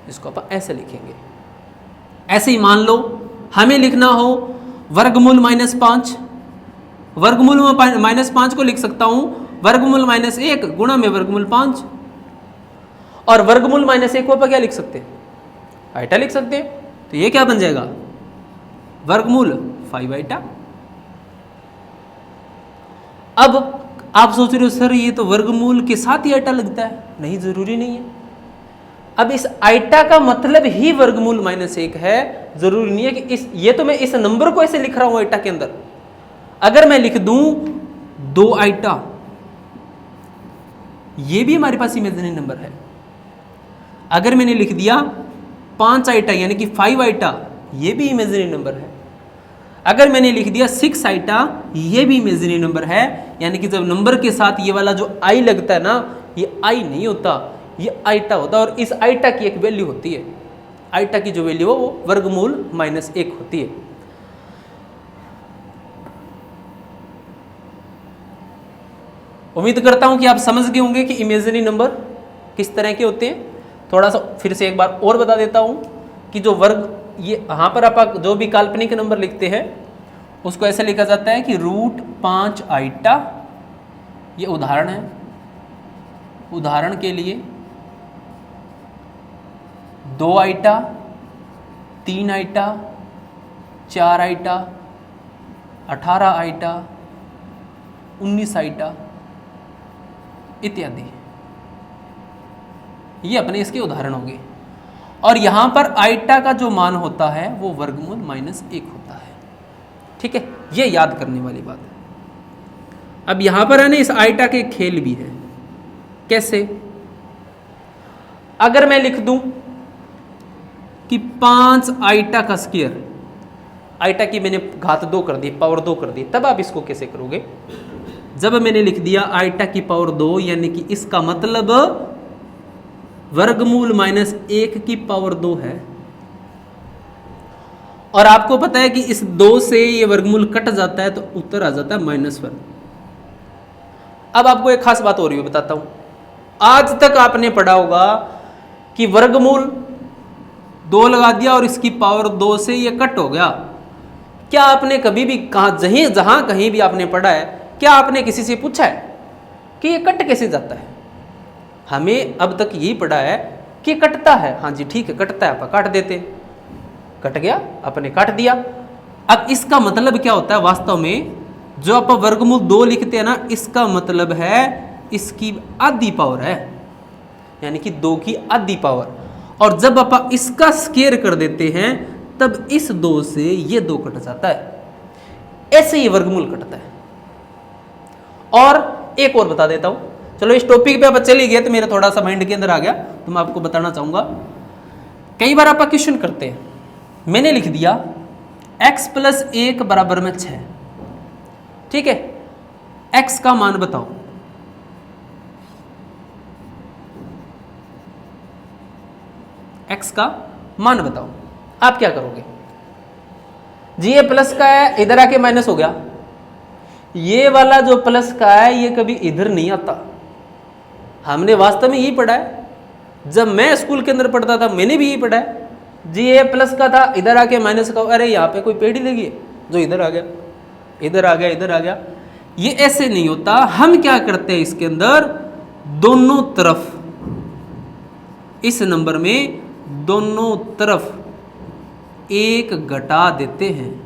[SPEAKER 1] इसको आप ऐसे लिखेंगे। ऐसे ही मान लो हमें लिखना हो वर्गमूल -5, वर्गमूल -5 को लिख सकता हूं वर्गमूल -1 गुणा में वर्गमूल 5, और वर्गमूल -1 को आप क्या लिख सकते हैं? आइटा लिख सकते हैं। तो ये क्या बन जाएगा? वर्गमूल 5 आइटा। अब आप सोच रहे हो सर ये तो वर्गमूल के साथ ही आइटा लगता है, नहीं जरूरी नहीं है। अब इस आइटा का मतलब ही वर्गमूल -1 है, जरूरी नहीं है कि ये तो मैं इस नंबर को ऐसे लिख रहा हूं आइटा के अंदर। अगर मैं लिख दूं 2 आइटा, ये भी हमारे पास इमेजिनरी नंबर है। अगर मैंने लिख दिया 5 आइटा यानी कि 5 आइटा, ये भी इमेजिनरी नंबर है। अगर मैंने लिख दिया 6 आइटा, ये भी इमेजिनरी नंबर है। यानी कि जब नंबर के साथ ये वाला जो आई लगता है ना, ये आई नहीं होता, ये आइटा होता है। और इस आइटा की एक वैल्यू होती है, आइटा की जो वैल्यू हो वो वर्गमूल -1 होती है। उम्मीद करता हूं कि आप समझ गए होंगे कि इमेजिनरी नंबर किस तरह के होते हैं। थोड़ा सा फिर से एक बार और बता देता हूं कि जो वर्ग, ये यहाँ पर आप जो भी काल्पनिक नंबर लिखते हैं उसको ऐसे लिखा जाता है कि √5 आइटा, ये उदाहरण है। उदाहरण के लिए 2 आइटा, 3 आइटा, 4 आइटा, 18 आइटा, 19 आइटा इत्यादि, ये अपने इसके उदाहरण होंगे। और यहां पर आइटा का जो मान होता है वो वर्गमूल -1 होता है। ठीक है, ये याद करने वाली बात है। अब यहां पर है ना, इस आइटा के खेल भी है। कैसे? अगर मैं लिख दूं कि 5 आइटा का स्क्वायर, आइटा की मैंने घात 2 कर दी, पावर 2 कर दी, तब आप इसको कैसे करोगे? जब मैंने लिख दिया आइटा की पावर 2, यानी कि इसका मतलब वर्गमूल -1 की पावर 2 है। और आपको पता है कि इस 2 से ये वर्गमूल कट जाता है तो उत्तर आ जाता है -1। अब आपको एक खास बात हो रही है, बताता हूं। आज तक आपने पढ़ा होगा कि वर्गमूल 2 लगा दिया और इसकी पावर 2 से ये कट हो गया। क्या आपने कभी भी जहां कहीं भी आपने पढ़ा है, क्या आपने किसी से पूछा है कि ये कट कैसे जाता है? हमें अब तक यही पढ़ा है कि कटता है। हाँ जी ठीक है, कटता है, आप काट देते, कट गया, आपने काट दिया। अब इसका मतलब क्या होता है वास्तव में? जो आप वर्गमूल 2 लिखते हैं ना, इसका मतलब है इसकी आधी पावर है, यानी कि 2 की आधी पावर। और जब आप इसका स्क्वायर कर देते हैं तब इस 2 से ये 2 कट जाता है। ऐसे ही वर्गमूल कटता है। और एक और बता देता हूं, चलो इस टॉपिक पे आप चले गए तो मेरा थोड़ा सा माइंड के अंदर आ गया, तो मैं आपको बताना चाहूंगा। कई बार आप क्वेश्चन करते हैं, मैंने लिख दिया x + 1 = 6, ठीक है, x का मान बताओ। x का मान बताओ, आप क्या करोगे जी? ये प्लस का है, इधर आके माइनस हो गया। ये वाला जो प्लस का है ये कभी इधर नहीं आता। हमने वास्तव में यही पढ़ा है, जब मैं स्कूल के अंदर पढ़ता था मैंने भी यही पढ़ा है जी। ये प्लस का था, इधर आके माइनस का, अरे यहाँ पे कोई पेड़ ही लगी है जो इधर आ गया, इधर आ गया, इधर आ गया। ये ऐसे नहीं होता। हम क्या करते हैं, इसके अंदर दोनों तरफ, इस नंबर में दोनों तरफ 1 घटा देते हैं।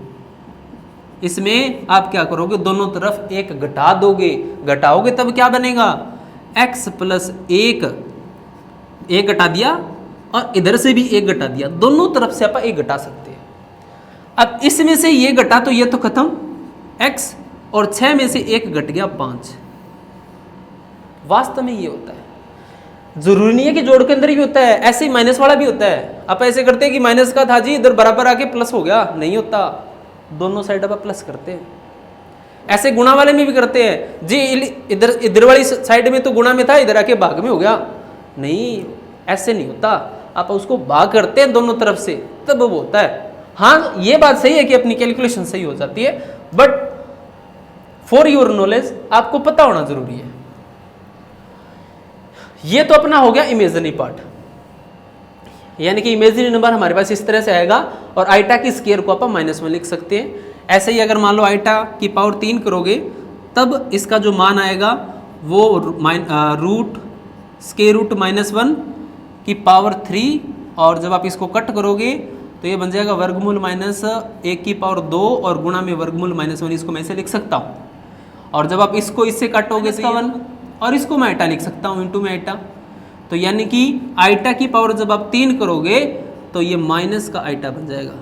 [SPEAKER 1] इसमें आप क्या करोगे, दोनों तरफ 1 घटा दोगे, घटाओगे तब क्या बनेगा, x + 1 घटा दिया और इधर से भी 1 घटा दिया, दोनों तरफ से आप 1 घटा सकते हैं। अब इसमें से ये घटा तो ये तो खत्म x, और 6 में से 1 घट गया 5। वास्तव में ये होता है, जरूरी नहीं है कि जोड़ के अंदर ही होता है, ऐसे ही माइनस वाला भी होता है। आप ऐसे करते हैं कि माइनस का था जी, इधर बराबर आके प्लस हो गया, नहीं होता, दोनों साइड आप प्लस करते हैं। ऐसे गुणा वाले में भी करते हैं जी, इधर वाली साइड में तो गुणा में था, इधर आके भाग में हो गया, नहीं, ऐसे नहीं होता। आप उसको भाग करते हैं दोनों तरफ से, तब वो होता है। हाँ ये बात सही है कि अपनी कैलकुलेशन सही हो जाती है, बट फॉर योर नॉलेज आपको पता होना जरूरी है। ये तो अपना हो गया इमेजिनरी पार्ट, यानी कि इमेजिनरी नंबर हमारे पास इस तरह से आएगा। और आइटा की स्क्वायर को आप -1 लिख सकते हैं। ऐसे ही अगर मान लो आइटा की पावर 3 करोगे तब इसका जो मान आएगा वो √(1) की पावर 3, और जब आप इसको कट करोगे तो ये बन जाएगा वर्गमूल -1 की पावर 2 और गुणा में वर्गमूल -1। इसको मैं ऐसे लिख सकता हूँ। और जब आप इसको इससे काटोगे तो 1, और इसको मैं आइटा लिख सकता हूँ इंटू में आइटा। तो यानी कि आइटा की पावर जब आप 3 करोगे तो ये माइनस का आइटा बन जाएगा।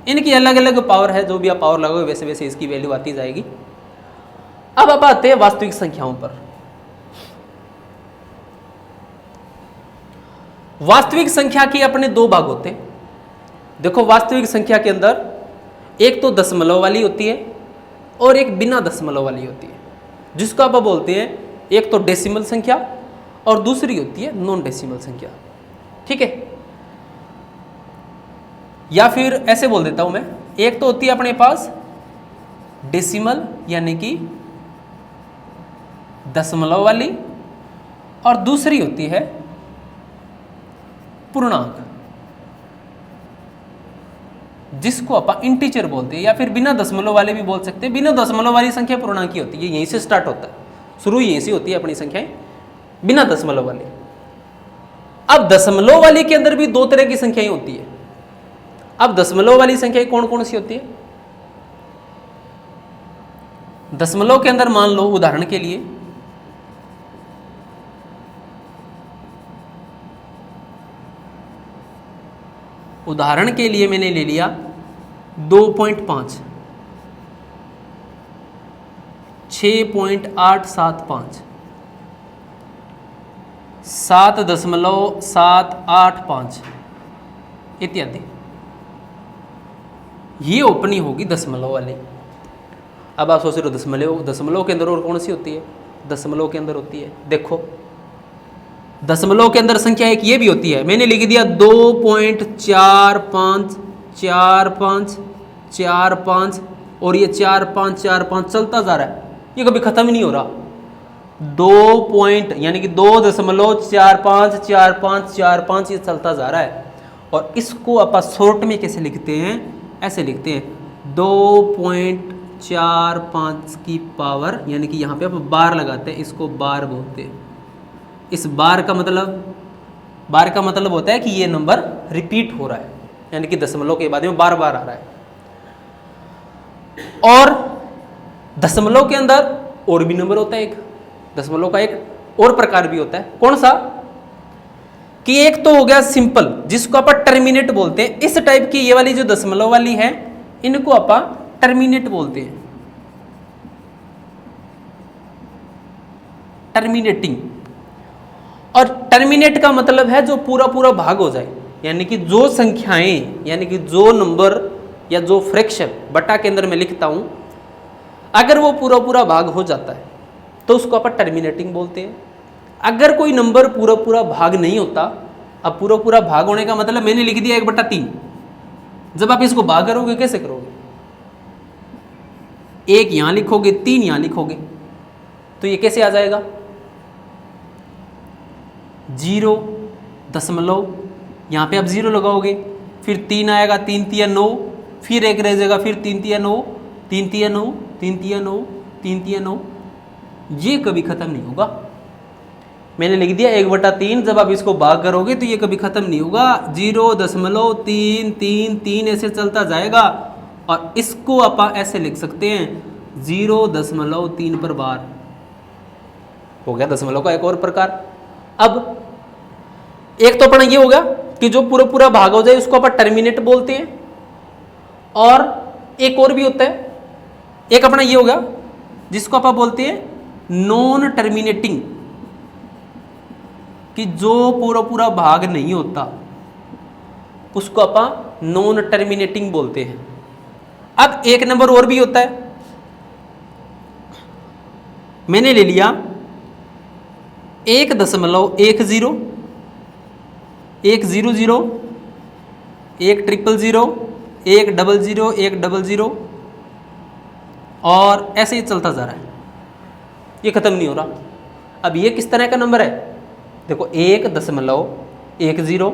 [SPEAKER 1] इनकी अलग अलग पावर है, जो भी आप पावर लगाओगे वैसे वैसे इसकी वैल्यू आती जाएगी। अब आप आते हैं वास्तविक संख्याओं पर। वास्तविक संख्या के अपने 2 भाग होते हैं। देखो वास्तविक संख्या के अंदर एक तो दशमलव वाली होती है और एक बिना दशमलव वाली होती है, जिसको आप बोलते हैं एक तो डेसिमल संख्या और दूसरी होती है नॉन डेसिमल संख्या। ठीक है, या फिर ऐसे बोल देता हूं मैं, एक तो होती है अपने पास डेसिमल यानी कि दशमलव वाली, और दूसरी होती है पूर्णांक, जिसको अपन इंटीजर बोलते हैं, या फिर बिना दशमलव वाले भी बोल सकते हैं। बिना दशमलव वाली संख्या पूर्णांक की होती है, यहीं से स्टार्ट होता है, शुरू यहीं से होती है अपनी संख्याएं बिना दशमलव वाली। अब दशमलव वाली के अंदर भी 2 तरह की संख्याएं होती है। अब दशमलव वाली संख्याएं कौन कौन सी होती है? दशमलव के अंदर मान लो उदाहरण के लिए मैंने ले लिया 2.5, 6.875, 7.785 इत्यादि। ये ओपनिंग होगी दशमलव वाली। अब आप सोच रहे हो दशमलव के अंदर और कौन सी होती है? दशमलव के अंदर होती है, देखो दशमलव के अंदर संख्या एक ये भी होती है, मैंने लिख दिया 2.454545 और ये 4545 चलता जा रहा है, ये कभी खत्म ही नहीं हो रहा। 2 पॉइंट यानी कि 2.454545 ये चलता जा रहा है। और इसको आप शॉर्ट में कैसे लिखते हैं? ऐसे लिखते हैं 2.45 की पावर, यानी कि यहाँ पे आप बार लगाते हैं, इसको बार बोलते हैं। इस बार का मतलब होता है कि ये नंबर रिपीट हो रहा है, यानी कि दशमलव के बाद में बार बार आ रहा है। और दशमलव के अंदर और भी नंबर होता है, एक दशमलव का एक और प्रकार भी होता है। कौन सा? कि एक तो हो गया सिंपल, जिसको आप टर्मिनेट बोलते हैं। इस टाइप की ये वाली जो दशमलव वाली है, इनको आप टर्मिनेट बोलते हैं, टर्मिनेटिंग। और टर्मिनेट का मतलब है जो पूरा पूरा भाग हो जाए, यानी कि जो संख्याएं, यानी कि जो नंबर या जो फ्रैक्शन बटा के अंदर मैं लिखता हूं, अगर वो पूरा पूरा भाग हो जाता है तो उसको आप टर्मिनेटिंग बोलते हैं। अगर कोई नंबर पूरा पूरा भाग नहीं होता, अब पूरा पूरा भाग होने का मतलब मैंने लिख दिया 1/3, जब आप इसको भाग करोगे कैसे करोगे? 1 यहां लिखोगे, 3 यहां लिखोगे, तो ये कैसे आ जाएगा? 0 दशमलव, यहाँ पे आप 0 लगाओगे, फिर 3 आएगा, 3 तिया 9, फिर 1 रह जाएगा, फिर 3 तिया 9, 3 तिया 9, 3 तिया 9, 3 तिया 9, ये कभी खत्म नहीं होगा। मैंने लिख दिया 1/3, जब आप इसको भाग करोगे तो ये कभी खत्म नहीं होगा। 0.333 ऐसे चलता जाएगा। और इसको आप ऐसे लिख सकते हैं 0.3 पर बार। हो गया दशमलव का एक और प्रकार। अब एक तो अपना ये होगा कि जो पूरा पूरा भाग हो जाए उसको अपन टर्मिनेट बोलते हैं, और एक और भी होता है, एक अपना ये होगा जिसको अपन बोलते हैं नॉन टर्मिनेटिंग, कि जो पूरा पूरा भाग नहीं होता उसको अपन नॉन टर्मिनेटिंग बोलते हैं। अब एक नंबर और भी होता है, मैंने ले लिया 1.10, 100, 100, 100, 100, 100, और ऐसे ही चलता जा रहा है, ये खत्म नहीं हो रहा। अब ये किस तरह का नंबर है? देखो 1.10, 100, 100,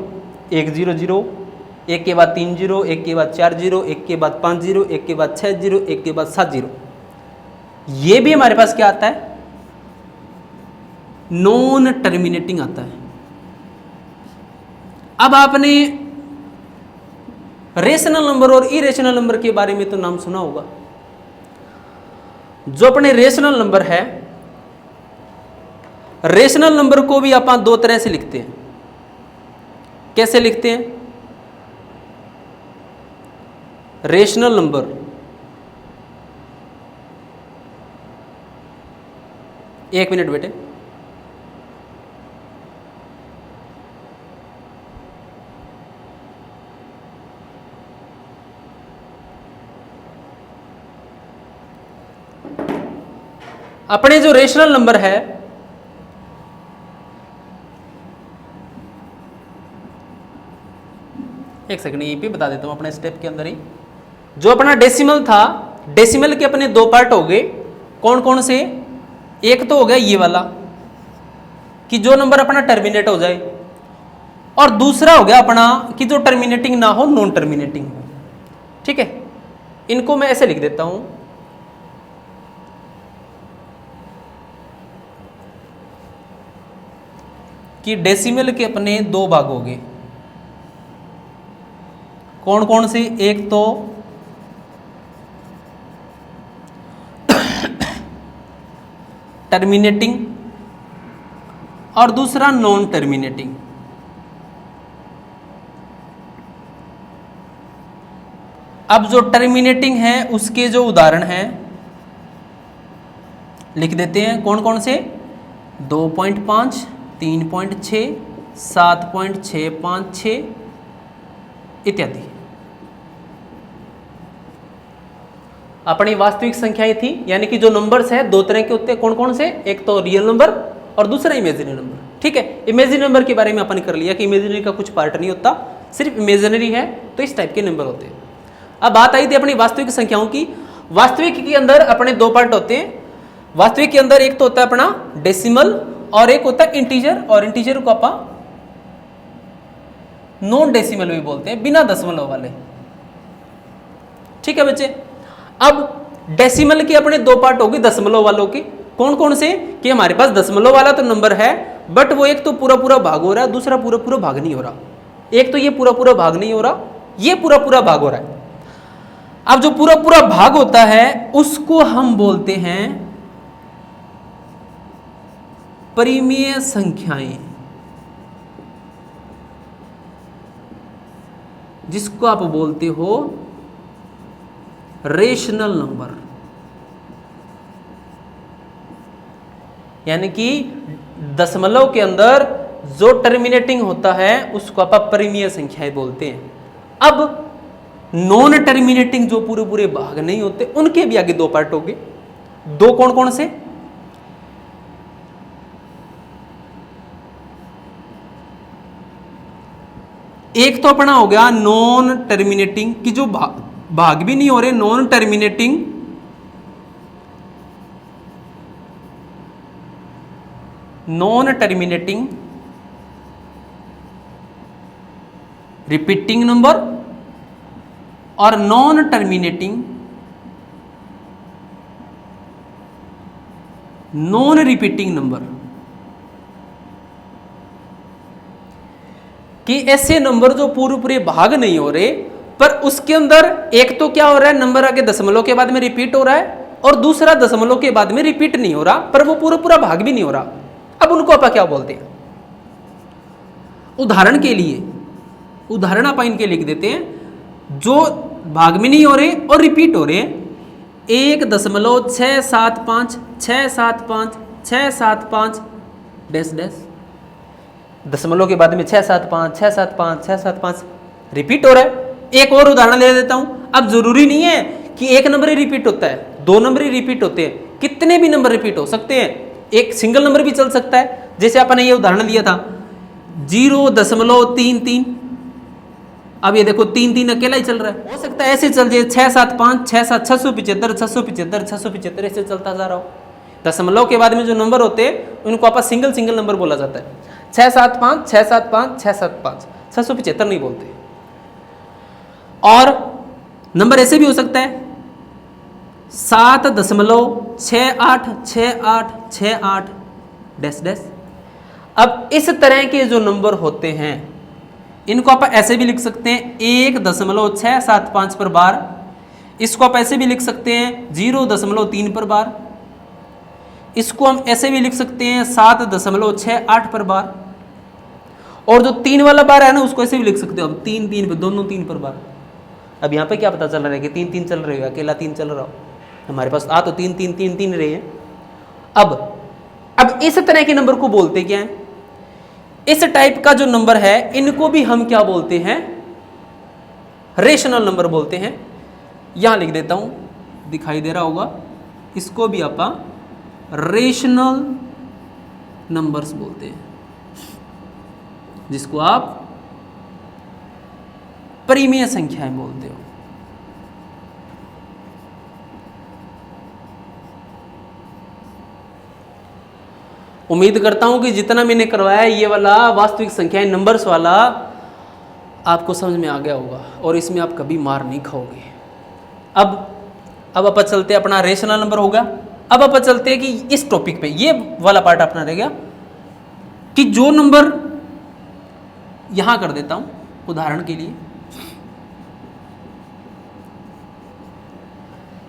[SPEAKER 1] 1 के बाद 3 0, 1 के बाद 4 0, 1 के बाद 5 0, 1 के बाद 6 0, 1 के बाद 7 0। ये भी हमारे पास क्या आता है? नॉन टर्मिनेटिंग आता है। अब आपने रेशनल नंबर और इरेशनल नंबर के बारे में तो नाम सुना होगा। जो अपने रेशनल नंबर है, रेशनल नंबर को भी आप दो तरह से लिखते हैं। कैसे लिखते हैं? रेशनल नंबर, एक मिनट बेटे, अपने जो रेशनल नंबर है, एक सेकंड यहीं पे बता देता हूं अपने स्टेप के अंदर ही। जो अपना डेसिमल था, डेसिमल के अपने दो पार्ट हो गए। कौन कौन से? एक तो हो गया ये वाला कि जो नंबर अपना टर्मिनेट हो जाए, और दूसरा हो गया अपना कि जो टर्मिनेटिंग ना हो, नॉन टर्मिनेटिंग हो। ठीक है, इनको मैं ऐसे लिख देता हूं कि डेसिमल के अपने दो भाग हो गए। कौन कौन से? एक तो टर्मिनेटिंग और दूसरा नॉन टर्मिनेटिंग। अब जो टर्मिनेटिंग है उसके जो उदाहरण हैं लिख देते हैं। कौन कौन से? 2.5, 3.6, 7.656 इत्यादि। अपनी वास्तविक संख्याएं थी, यानी कि जो नंबर्स है दो तरह के होते हैं। कौन कौन से? एक तो रियल नंबर और दूसरा इमेजिनरी नंबर। ठीक है, इमेजिनरी नंबर के बारे में अपन कर लिया कि इमेजिनरी का कुछ पार्ट नहीं होता, सिर्फ इमेजिनरी है, तो इस टाइप के नंबर होते हैं। अब बात आई थी अपनी वास्तविक संख्याओं की। वास्तविक के अंदर अपने दो पार्ट होते हैं। वास्तविक के अंदर एक तो होता है अपना डेसिमल और एक होता है इंटीजर, और इंटीजर को अपन नॉन डेसिमल भी बोलते हैं, बिना दशमलव वाले। ठीक है बच्चे, अब डेसिमल के अपने दो पार्ट हो गए दशमलव वालों के। कौन कौन से? कि हमारे पास दशमलव वाला तो नंबर है, बट वो एक तो पूरा पूरा भाग हो रहा है, दूसरा पूरा पूरा भाग नहीं हो रहा। एक तो ये पूरा पूरा भाग नहीं हो रहा, ये पूरा पूरा भाग हो रहा है। अब जो पूरा पूरा भाग होता है उसको हम बोलते हैं परिमेय संख्याएं, जिसको आप बोलते हो रेशनल नंबर। यानी कि दशमलव के अंदर जो टर्मिनेटिंग होता है उसको आप परिमेय संख्याएं बोलते हैं। अब नॉन टर्मिनेटिंग जो पूरे पूरे भाग नहीं होते उनके भी आगे दो पार्ट हो गए। दो कौन कौन से? एक तो अपना हो गया नॉन टर्मिनेटिंग कि जो भाग भी नहीं हो रहे, non terminating, non terminating repeating number और non terminating non repeating number. कि ऐसे नंबर जो पूरे पूरे भाग नहीं हो रहे, पर उसके अंदर एक तो क्या हो रहा है, नंबर आगे दशमलव के बाद में रिपीट हो रहा है, और दूसरा दशमलव के बाद में रिपीट नहीं हो रहा, पर वो पूरा पूरा भाग भी नहीं हो रहा। अब उनको आप क्या बोलते हैं? उदाहरण के लिए, उदाहरण आप इनके लिख देते हैं। जो भाग में नहीं हो रहे और रिपीट हो रहे, 1.675 675 675 डैश डैश, दशमलव के बाद में 675 675 675 रिपीट हो रहा है। एक और उदाहरण ले देता हूं। अब जरूरी नहीं है कि एक नंबर ही रिपीट होता है, दो नंबर ही रिपीट होते हैं, कितने भी नंबर रिपीट हो सकते हैं। एक सिंगल नंबर भी चल सकता है, जैसे आपने ये उदाहरण दिया था 0.33। अब ये देखो 3 अकेला ही चल रहा है। हो सकता है ऐसे चल जाए 675 67 675 675 675 ऐसे चलता जा रहा हो। दशमलव के बाद में जो नंबर होते हैं उनको आप सिंगल सिंगल नंबर बोला जाता है। 675 675 675 675 नहीं बोलते। और नंबर ऐसे भी हो सकता है 7.686868 डैश डैश। अब इस तरह के जो नंबर होते हैं इनको आप ऐसे भी लिख सकते हैं 1.675 पर बार इसको आप ऐसे भी लिख सकते हैं 0.3 पर बार। इसको हम ऐसे भी लिख सकते हैं 7.68 पर बार। और जो 3 वाला बार है ना उसको ऐसे भी लिख सकते हो अब 3 पे, दोनों 3 पर बार। अब यहाँ पे क्या पता चल रहा है कि 3 चल रहे हो, अकेला 3 चल रहा हो, हमारे पास आ तो 3 रहे हैं। अब इस तरह के नंबर को बोलते क्या है? इस टाइप का जो नंबर है इनको भी हम क्या बोलते हैं? रेशनल नंबर बोलते हैं। यहां लिख देता हूं, दिखाई दे रहा होगा, इसको भी आप रेशनल नंबर्स बोलते हैं, जिसको आप परिमेय संख्याएं बोलते हो। उम्मीद करता हूं कि जितना मैंने करवाया ये वाला वास्तविक संख्याएं नंबर्स वाला आपको समझ में आ गया होगा और इसमें आप कभी मार नहीं खाओगे। अब आप चलते अपना रेशनल नंबर होगा। अब आप चलते हैं कि इस टॉपिक पे ये वाला पार्ट अपना रह गया कि जो नंबर यहां कर देता हूं उदाहरण के लिए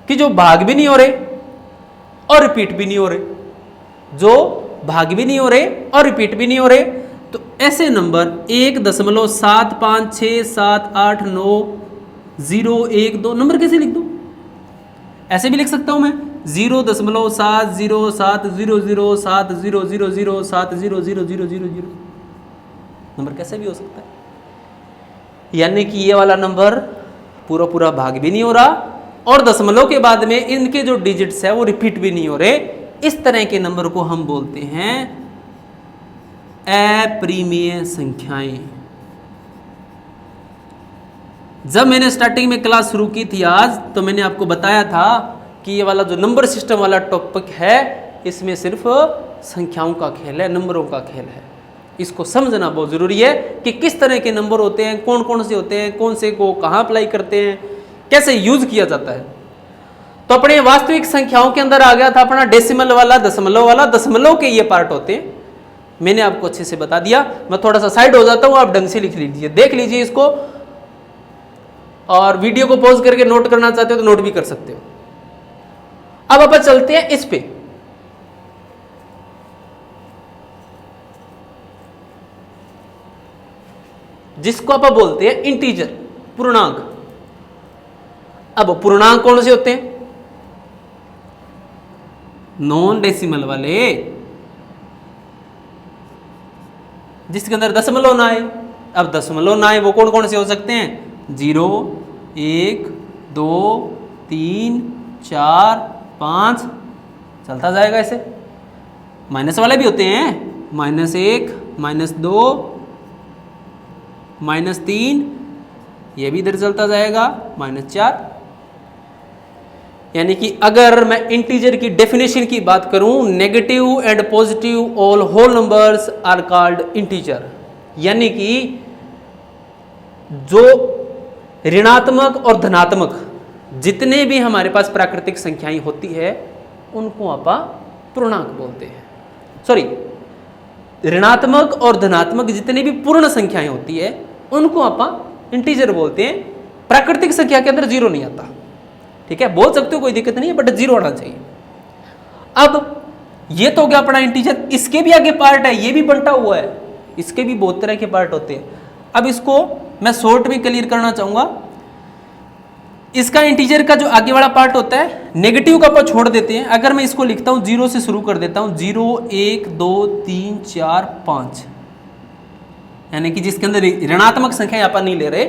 [SPEAKER 1] कि जो भाग भी नहीं हो रहे और रिपीट भी नहीं हो रहे, जो भाग भी नहीं हो रहे और रिपीट भी नहीं हो रहे, तो ऐसे नंबर 1.756789012 नंबर कैसे लिख दूं? ऐसे भी लिख सकता हूं मैं 0.7070070007000 नंबर कैसे भी हो सकता है। यानी कि ये वाला नंबर पूरा भाग भी नहीं हो रहा और दशमलव के बाद में इनके जो डिजिट्स है वो रिपीट भी नहीं हो रहे। इस तरह के नंबर को हम बोलते हैं अपरिमेय संख्याएं। जब मैंने स्टार्टिंग में क्लास शुरू की थी आज, तो मैंने आपको बताया था कि ये वाला जो नंबर सिस्टम वाला टॉपिक है इसमें सिर्फ संख्याओं का खेल है, नंबरों का खेल है। इसको समझना बहुत जरूरी है कि किस तरह के नंबर होते हैं, कौन कौन से होते हैं, कौन से को कहां अप्लाई करते हैं, कैसे यूज किया जाता है। तो अपने वास्तविक संख्याओं के अंदर आ गया था अपना डेसिमल वाला, दशमलव वाला। दशमलव के ये पार्ट होते हैं, मैंने आपको अच्छे से बता दिया। मैं थोड़ा सा साइड हो जाता हूं, आप ढंग से लिख लीजिए, देख लीजिए इसको, और वीडियो को पॉज करके नोट करना चाहते हो तो नोट भी कर सकते हो। अब अपन चलते हैं इस पे। जिसको आप बोलते हैं इंटीजर, पूर्णांक। अब पूर्णांक कौन से होते हैं? नॉन डेसिमल वाले, जिसके अंदर दशमलव ना आए। अब दशमलव ना आए वो कौन कौन से हो सकते हैं? 0, 1, 2, 3, 4, 5, चलता जाएगा ऐसे। माइनस वाले भी होते हैं, -1, -2, -3, ये भी इधर चलता जाएगा, -4। यानी कि अगर मैं इंटीजर की डेफिनेशन की बात करूं, negative and positive all whole numbers are called integer. यानी कि जो ऋणात्मक और धनात्मक जितने भी हमारे पास प्राकृतिक संख्याएं होती है उनको आप पूर्णांक बोलते हैं। सॉरी, ऋणात्मक और धनात्मक जितने भी पूर्ण संख्याएं होती है उनको आप इंटीजर बोलते हैं। प्राकृतिक संख्या के अंदर 0 नहीं आता, ठीक है, बोल सकते हो, कोई दिक्कत नहीं है, बट 0 आना चाहिए। अब ये तो हो गया अपना इंटीजर। इसके भी आगे पार्ट है, ये भी बंटा हुआ है, इसके भी बहुत तरह के पार्ट होते हैं। अब इसको मैं शॉर्ट में क्लियर करना चाहूंगा। इसका इंटीजर का जो आगे वाला पार्ट होता है, नेगेटिव का अपन छोड़ देते हैं। अगर मैं इसको लिखता हूं, 0 से शुरू कर देता हूं, 0, 1, 2, 3, 4, 5, यानी कि जिसके अंदर ऋणात्मक संख्या अपन नहीं ले रहे,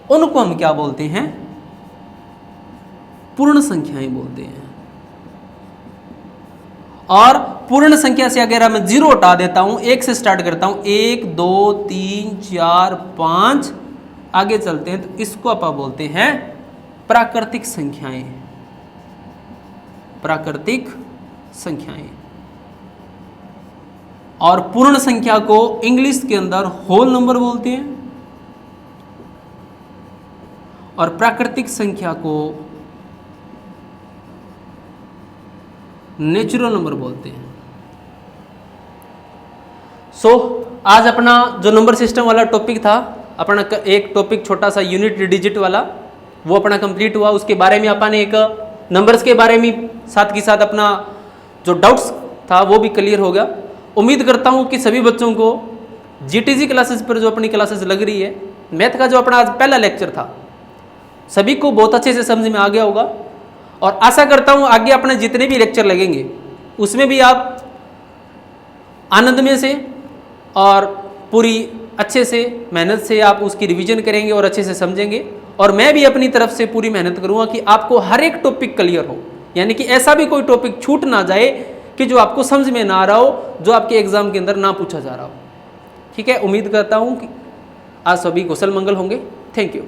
[SPEAKER 1] उनको हम क्या बोलते हैं? पूर्ण संख्याएं बोलते हैं। और पूर्ण संख्या से अगर मैं 0 हटा देता हूं, 1 से स्टार्ट करता हूं, 1, 2, 3, 4, 5, आगे चलते हैं, तो इसको आप बोलते हैं प्राकृतिक संख्याएं। प्राकृतिक संख्याएं। और पूर्ण संख्या को इंग्लिश के अंदर होल नंबर बोलते हैं और प्राकृतिक संख्या को नेचुरल नंबर बोलते हैं। आज अपना जो नंबर सिस्टम वाला टॉपिक था, अपना एक टॉपिक छोटा सा यूनिट डिजिट वाला, वो अपना कंप्लीट हुआ। उसके बारे में अपन एक नंबर्स के बारे में साथ के साथ अपना जो डाउट्स था वो भी क्लियर हो गया। उम्मीद करता हूँ कि सभी बच्चों को जीटीजी क्लासेस पर जो अपनी क्लासेस लग रही है, मैथ का जो अपना आज पहला लेक्चर था, सभी को बहुत अच्छे से समझ में आ गया होगा। और आशा करता हूँ आगे अपने जितने भी लेक्चर लगेंगे उसमें भी आप आनंदमय से और पूरी अच्छे से मेहनत से आप उसकी रिवीजन करेंगे और अच्छे से समझेंगे। और मैं भी अपनी तरफ से पूरी मेहनत करूँगा कि आपको हर एक टॉपिक क्लियर हो, यानी कि ऐसा भी कोई टॉपिक छूट ना जाए कि जो आपको समझ में ना आ रहा हो, जो आपके एग्जाम के अंदर ना पूछा जा रहा हो। ठीक है, उम्मीद करता हूँ कि आज सभी कुशल मंगल होंगे। Thank you.